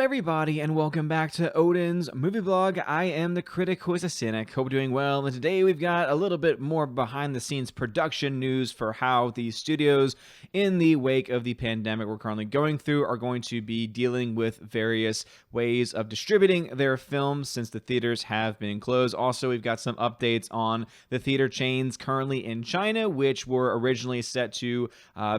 everybody, and welcome back to Odin's movie blog. I am the critic who is a cynic. Hope you're doing well. And today we've got a little bit more behind-the-scenes production news for how the studios, in the wake of the pandemic we're currently going through, are going to be dealing with various ways of distributing their films since the theaters have been closed. Also, we've got some updates on the theater chains currently in China, which were originally set to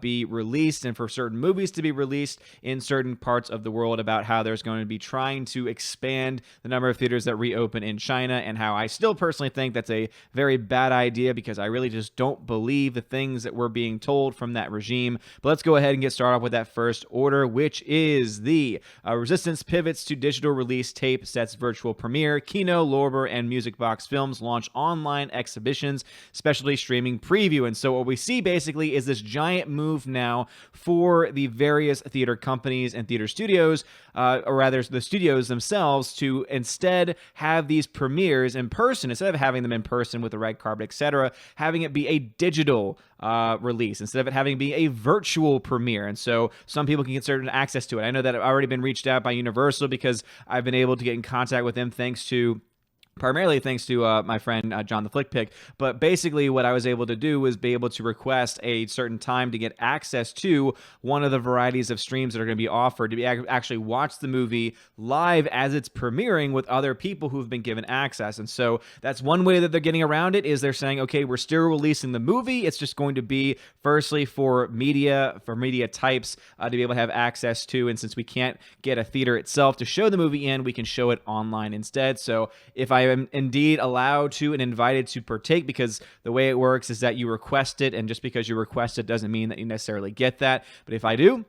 be released and for certain movies to be released in certain parts of the world, about how there's going to be trying to expand the number of theaters that reopen in China, and how I still personally think that's a very bad idea because I really just don't believe the things that we're being told from that regime. But let's go ahead and get started off with that first order, which is the Resistance pivots to digital release, tape sets virtual premiere, Kino, Lorber, and Music Box Films launch online exhibitions, specialty streaming preview. And so what we see basically is this giant move now for the various theater companies and theater studios, or rather the studios themselves, to instead have these premieres in person, instead of having them in person with the red carpet, etc., having it be a digital release instead of it having to be a virtual premiere. And so some people can get certain access to it. I know that I've already been reached out by Universal because I've been able to get in contact with them primarily thanks to my friend John the Flick Pick. But basically what I was able to do was be able to request a certain time to get access to one of the varieties of streams that are going to be offered, to be actually watch the movie live as it's premiering with other people who've been given access. And so that's one way that they're getting around it, is they're saying, okay, we're still releasing the movie. It's just going to be firstly for media types to be able to have access to. And since we can't get a theater itself to show the movie in, we can show it online instead. So if I am indeed allowed to and invited to partake, because the way it works is that you request it, and just because you request it doesn't mean that you necessarily get that. But if I do,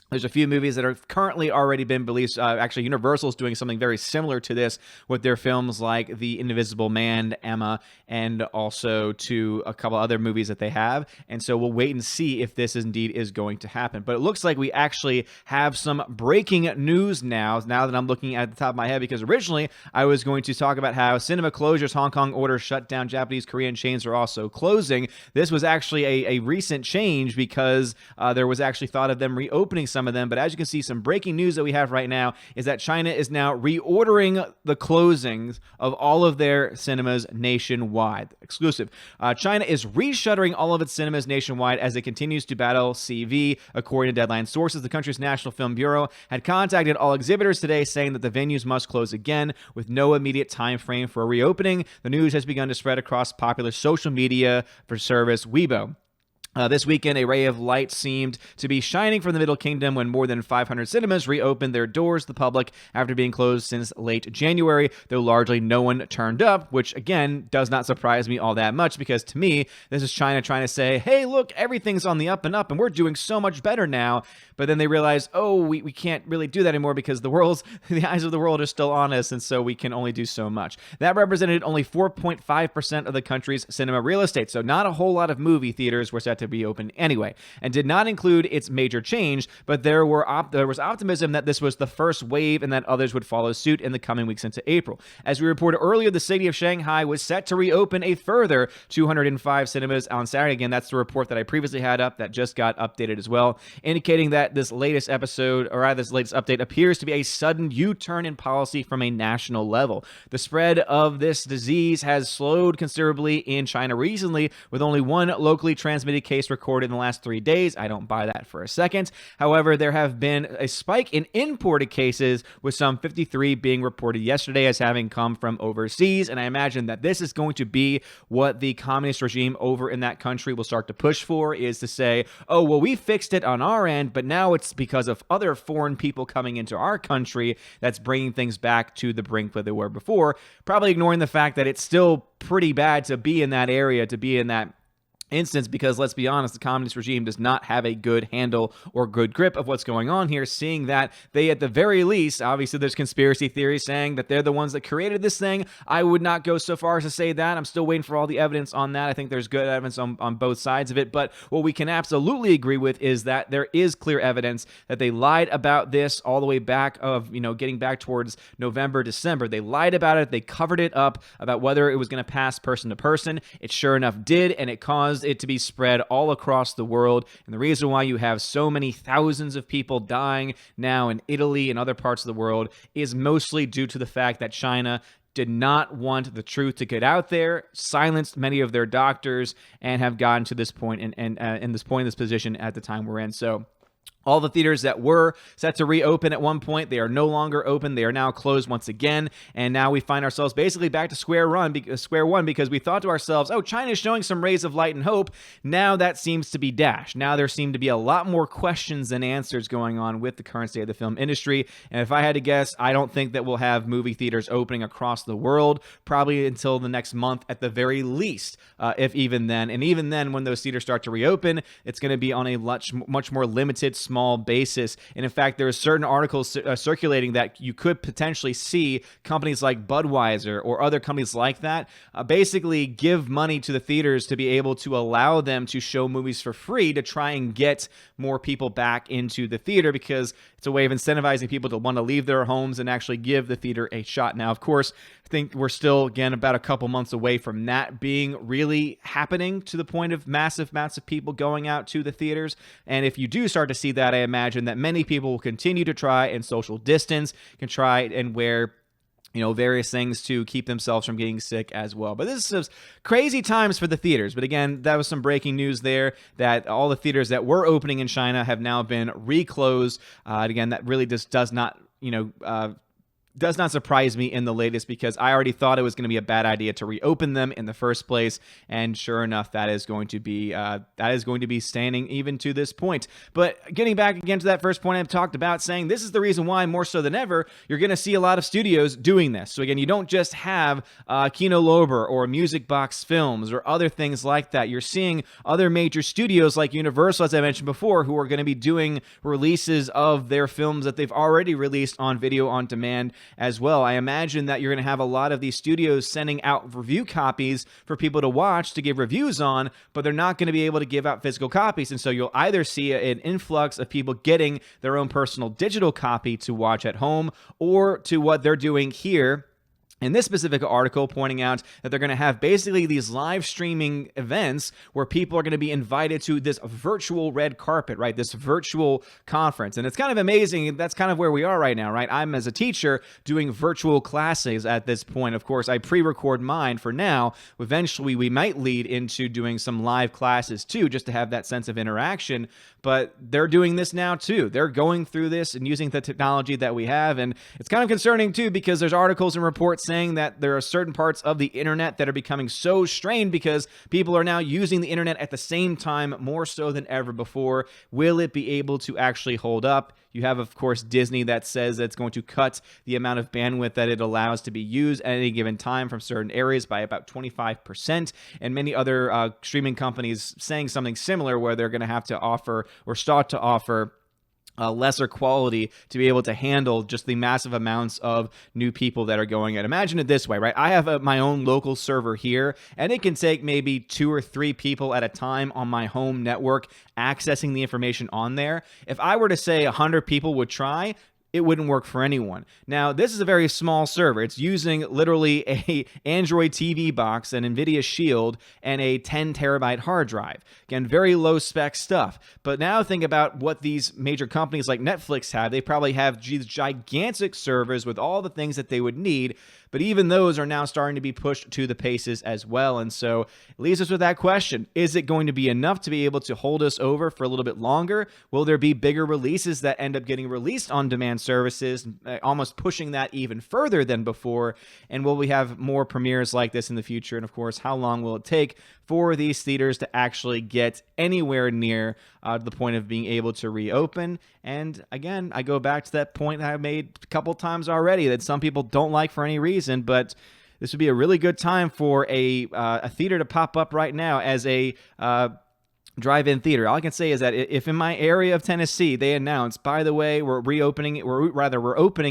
there's a few movies that are currently already been released. Actually, Universal's doing something very similar to this with their films like The Invisible Man, Emma, and also to a couple other movies that they have. And so we'll wait and see if this indeed is going to happen. But it looks like we actually have some breaking news now that I'm looking at the top of my head, because originally I was going to talk about how cinema closures, Hong Kong orders shut down, Japanese, Korean chains are also closing. This was actually a recent change because there was actually thought of them reopening some of them. But as you can see, some breaking news that we have right now is that China is now reordering the closings of all of their cinemas nationwide. Exclusive. China is reshuttering all of its cinemas nationwide as it continues to battle CV, according to Deadline sources. The country's National Film Bureau had contacted all exhibitors today, saying that the venues must close again with no immediate time frame for reopening. The news has begun to spread across popular social media for service Weibo. This weekend, a ray of light seemed to be shining from the Middle Kingdom when more than 500 cinemas reopened their doors to the public after being closed since late January, though largely no one turned up, which, again, does not surprise me all that much, because to me, this is China trying to say, hey, look, everything's on the up and up, and we're doing so much better now. But then they realize, oh, we can't really do that anymore because the eyes of the world are still on us, and so we can only do so much. That represented only 4.5% of the country's cinema real estate, so not a whole lot of movie theaters were set to reopen anyway, and did not include its major change. But there was optimism that this was the first wave and that others would follow suit in the coming weeks into April. As we reported earlier, the city of Shanghai was set to reopen a further 205 cinemas on Saturday. Again, that's the report that I previously had up that just got updated as well, indicating that this latest update appears to be a sudden U-turn in policy from a national level. The spread of this disease has slowed considerably in China recently, with only one locally transmitted case recorded in the last 3 days. I don't buy that for a second. However, there have been a spike in imported cases, with some 53 being reported yesterday as having come from overseas. And I imagine that this is going to be what the communist regime over in that country will start to push for, is to say, oh, well, we fixed it on our end, but now it's because of other foreign people coming into our country that's bringing things back to the brink where they were before, probably ignoring the fact that it's still pretty bad to be in that area, to be in that instance, because let's be honest, the communist regime does not have a good handle or good grip of what's going on here, seeing that they, at the very least, obviously there's conspiracy theories saying that they're the ones that created this thing. I would not go so far as to say that. I'm still waiting for all the evidence on that. I think there's good evidence on both sides of it, but what we can absolutely agree with is that there is clear evidence that they lied about this all the way back of, getting back towards November, December. They lied about it. They covered it up about whether it was going to pass person to person. It sure enough did, and it caused caused it to be spread all across the world. And the reason why you have so many thousands of people dying now in Italy and other parts of the world is mostly due to the fact that China did not want the truth to get out there, silenced many of their doctors, and have gotten to this point in this position at the time we're in. So all the theaters that were set to reopen at one point, they are no longer open. They are now closed once again. And now we find ourselves basically back to square one because we thought to ourselves, oh, China's showing some rays of light and hope. Now that seems to be dashed. Now there seem to be a lot more questions than answers going on with the current state of the film industry. And if I had to guess, I don't think that we'll have movie theaters opening across the world probably until the next month at the very least, if even then. And even then, when those theaters start to reopen, it's going to be on a much more limited, small basis. And in fact, there are certain articles circulating that you could potentially see companies like Budweiser or other companies like that basically give money to the theaters to be able to allow them to show movies for free to try and get more people back into the theater, because it's a way of incentivizing people to want to leave their homes and actually give the theater a shot. Now, of course, I think we're still, again, about a couple months away from that being really happening to the point of massive amounts of people going out to the theaters. And if you do start to see that, I imagine that many people will continue to try and social distance, can try and wear various things to keep themselves from getting sick as well. But this is crazy times for the theaters. But again, that was some breaking news there, that all the theaters that were opening in China have now been reclosed. Again, that really just does not surprise me in the latest, because I already thought it was going to be a bad idea to reopen them in the first place, and sure enough, that is going to be standing even to this point. But getting back again to that first point I've talked about, saying this is the reason why more so than ever you're going to see a lot of studios doing this. So again, you don't just have Kino Lorber or Music Box Films or other things like that. You're seeing other major studios like Universal, as I mentioned before, who are going to be doing releases of their films that they've already released on video on demand as well. I imagine that you're going to have a lot of these studios sending out review copies for people to watch to give reviews on, but they're not going to be able to give out physical copies. And so you'll either see an influx of people getting their own personal digital copy to watch at home, or to what they're doing here in this specific article, pointing out that they're going to have basically these live streaming events where people are going to be invited to this virtual red carpet, right? This virtual conference. And it's kind of amazing. That's kind of where we are right now, right? I'm, as a teacher, doing virtual classes at this point. Of course, I pre-record mine for now. Eventually, we might lead into doing some live classes too, just to have that sense of interaction. But they're doing this now too. They're going through this and using the technology that we have. And it's kind of concerning too, because there's articles and reports saying that there are certain parts of the internet that are becoming so strained because people are now using the internet at the same time more so than ever before. Will it be able to actually hold up? You have, of course, Disney that says that it's going to cut the amount of bandwidth that it allows to be used at any given time from certain areas by about 25%, and many other streaming companies saying something similar, where they're going to have to offer or start to offer lesser quality to be able to handle just the massive amounts of new people that are going in. Imagine it this way, right? I have my own local server here, and it can take maybe 2 or 3 people at a time on my home network accessing the information on there. If I were to say 100 people would try, it wouldn't work for anyone. Now, this is a very small server. It's using literally a Android TV box, an NVIDIA Shield, and a 10 terabyte hard drive. Again, very low spec stuff. But now think about what these major companies like Netflix have. They probably have these gigantic servers with all the things that they would need, but even those are now starting to be pushed to the paces as well. And so it leaves us with that question. Is it going to be enough to be able to hold us over for a little bit longer? Will there be bigger releases that end up getting released on demand services, almost pushing that even further than before? And will we have more premieres like this in the future? And of course, how long will it take for these theaters to actually get anywhere near the point of being able to reopen? And again, I go back to that point that I made a couple times already, that some people don't like for any reason, but this would be a really good time for a theater to pop up right now as a drive-in theater. All I can say is that if in my area of Tennessee they announce, by the way, we're opening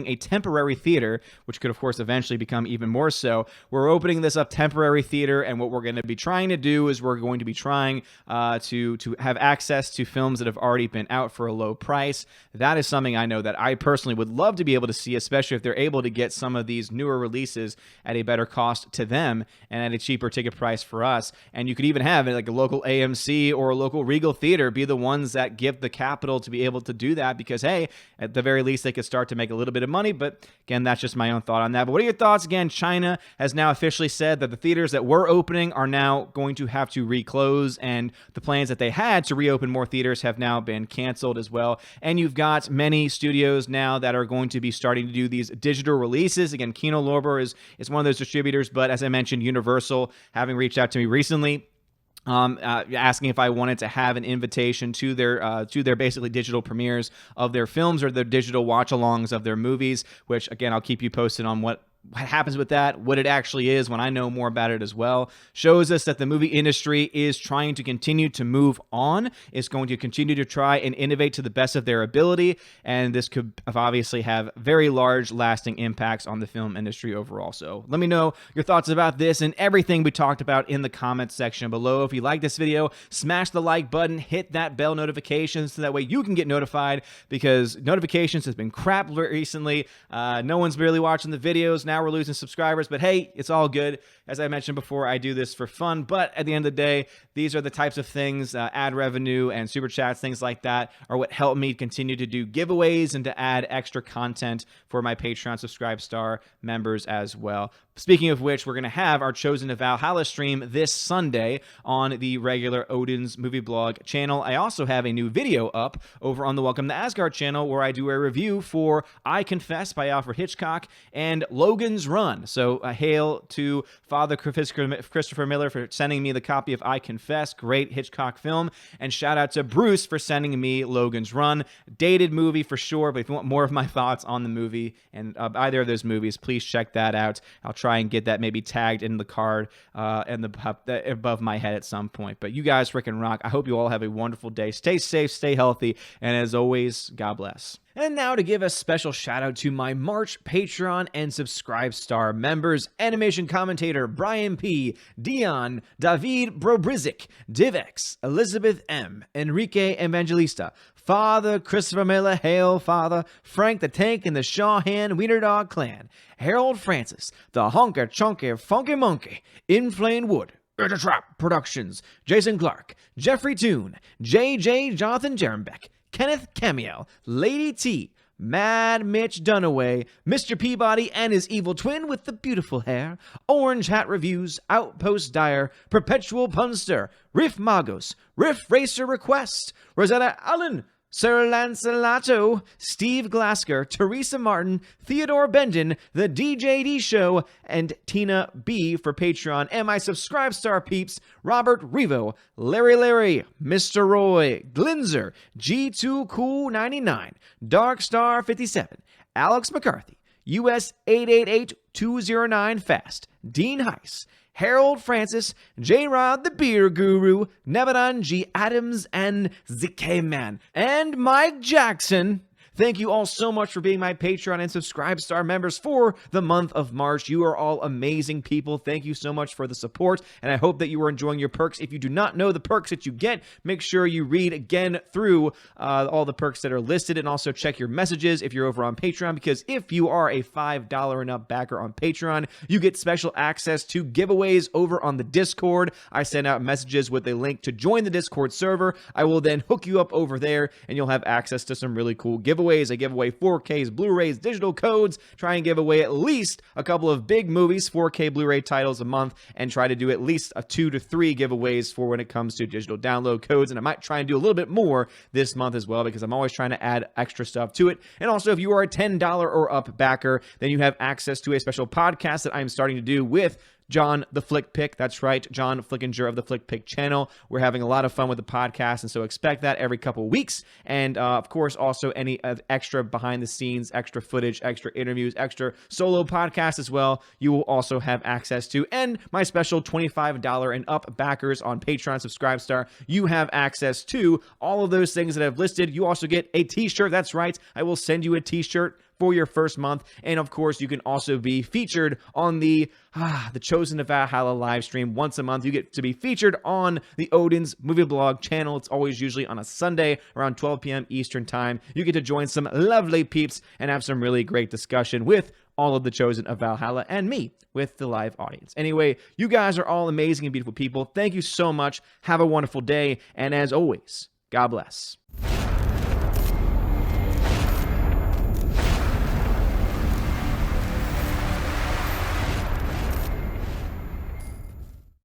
a temporary theater, which could of course eventually become even more so. We're opening this up temporary theater, and what we're going to be trying to do is we're going to be trying to have access to films that have already been out for a low price. That is something I know that I personally would love to be able to see, especially if they're able to get some of these newer releases at a better cost to them and at a cheaper ticket price for us. And you could even have like a local AMC or a local Regal theater be the ones that give the capital to be able to do that, because hey, at the very least they could start to make a little bit of money. But again, that's just my own thought on that. But what are your thoughts? Again, China has now officially said that the theaters that were opening are now going to have to reclose, and the plans that they had to reopen more theaters have now been canceled as well. And you've got many studios now that are going to be starting to do these digital releases. Again, Kino Lorber is one of those distributors, but as I mentioned, Universal having reached out to me recently, asking if I wanted to have an invitation to their basically digital premieres of their films or their digital watch-alongs of their movies, which again, I'll keep you posted on what happens with that, what it actually is when I know more about it as well. Shows us that the movie industry is trying to continue to move on, is going to continue to try and innovate to the best of their ability, and this could obviously have very large lasting impacts on the film industry overall. So let me know your thoughts about this and everything we talked about in the comments section below. If you like this video, smash the like button, hit that bell notification so that way you can get notified, because notifications has been crap recently. No one's really watching the videos. Now we're losing subscribers, but hey, it's all good. As I mentioned before, I do this for fun, but at the end of the day, these are the types of things, ad revenue and super chats, things like that, are what help me continue to do giveaways and to add extra content for my Patreon Subscribe Star members as well. Speaking of which, we're going to have our Chosen to Valhalla stream this Sunday on the regular Odin's Movie Blog channel. I also have a new video up over on the Welcome to Asgard channel where I do a review for I Confess by Alfred Hitchcock and Logan's Run. So hail to Father Christopher Miller for sending me the copy of I Confess, great Hitchcock film, and shout out to Bruce for sending me Logan's Run. Dated movie for sure, but if you want more of my thoughts on the movie and either of those movies, please check that out. I'll try and get that maybe tagged in the card and above my head at some point. But you guys frickin' rock. I hope you all have a wonderful day. Stay safe, stay healthy, and as always, God bless. And now to give a special shout out to my March Patreon and Subscribe Star members: animation commentator Brian P., Dion, David Brobrizik, Divex, Elizabeth M., Enrique Evangelista, Father Christopher Miller, Hail Father, Frank the Tank and the Shawhan Wiener Dog Clan, Harold Francis, the Honker Chonker Funky Monkey, Inflame Wood, Trap Productions, Jason Clark, Jeffrey Toon, JJ Jonathan Jerembeck, Kenneth Camiel, Lady T, Mad Mitch Dunaway, Mr. Peabody and his evil twin with the beautiful hair, Orange Hat Reviews, Outpost Dyer, Perpetual Punster, Riff Magos, Riff Racer Request, Rosetta Allen, Sir Lancelato, Steve Glasker, Teresa Martin, Theodore Bendon, The DJD Show, and Tina B for Patreon, and my Subscribe Star peeps: Robert Revo, Larry, Mr. Roy, Glinzer, G2 Cool 99, Dark Star 57, Alex McCarthy, US 888209 Fast, Dean Heiss, Harold Francis, J-Rod the Beer Guru, Nebadan G. Adams, and ZK Man, and Mike Jackson. Thank you all so much for being my Patreon and Subscribe Star members for the month of March. You are all amazing people. Thank you so much for the support, and I hope that you are enjoying your perks. If you do not know the perks that you get, make sure you read again through all the perks that are listed, and also check your messages if you're over on Patreon, because if you are a $5 and up backer on Patreon, you get special access to giveaways over on the Discord. I send out messages with a link to join the Discord server. I will then hook you up over there, and you'll have access to some really cool giveaways. I give away 4Ks, Blu-rays, digital codes, try and give away at least a couple of big movies, 4K Blu-ray titles a month, and try to do at least 2 to 3 giveaways for when it comes to digital download codes. And I might try and do a little bit more this month as well, because I'm always trying to add extra stuff to it. And also, if you are a $10 or up backer, then you have access to a special podcast that I'm starting to do with John the Flick Pick. That's right, John Flickinger of the Flick Pick channel. We're having a lot of fun with the podcast, and so expect that every couple weeks. And of course, also any extra behind the scenes, extra footage, extra interviews, extra solo podcasts as well, you will also have access to. And my special $25 and up backers on Patreon Subscribestar, you have access to all of those things that I've listed. You also get a t-shirt. That's right, I will send you a t-shirt for your first month. And of course, you can also be featured on the Chosen to Valhalla live stream once a month. You get to be featured on the Odin's movie blog channel. It's always usually on a Sunday around 12 p.m. Eastern time. You get to join some lovely peeps and have some really great discussion with all of the Chosen of Valhalla and me with the live audience. Anyway, you guys are all amazing and beautiful people. Thank you so much. Have a wonderful day. And as always, God bless.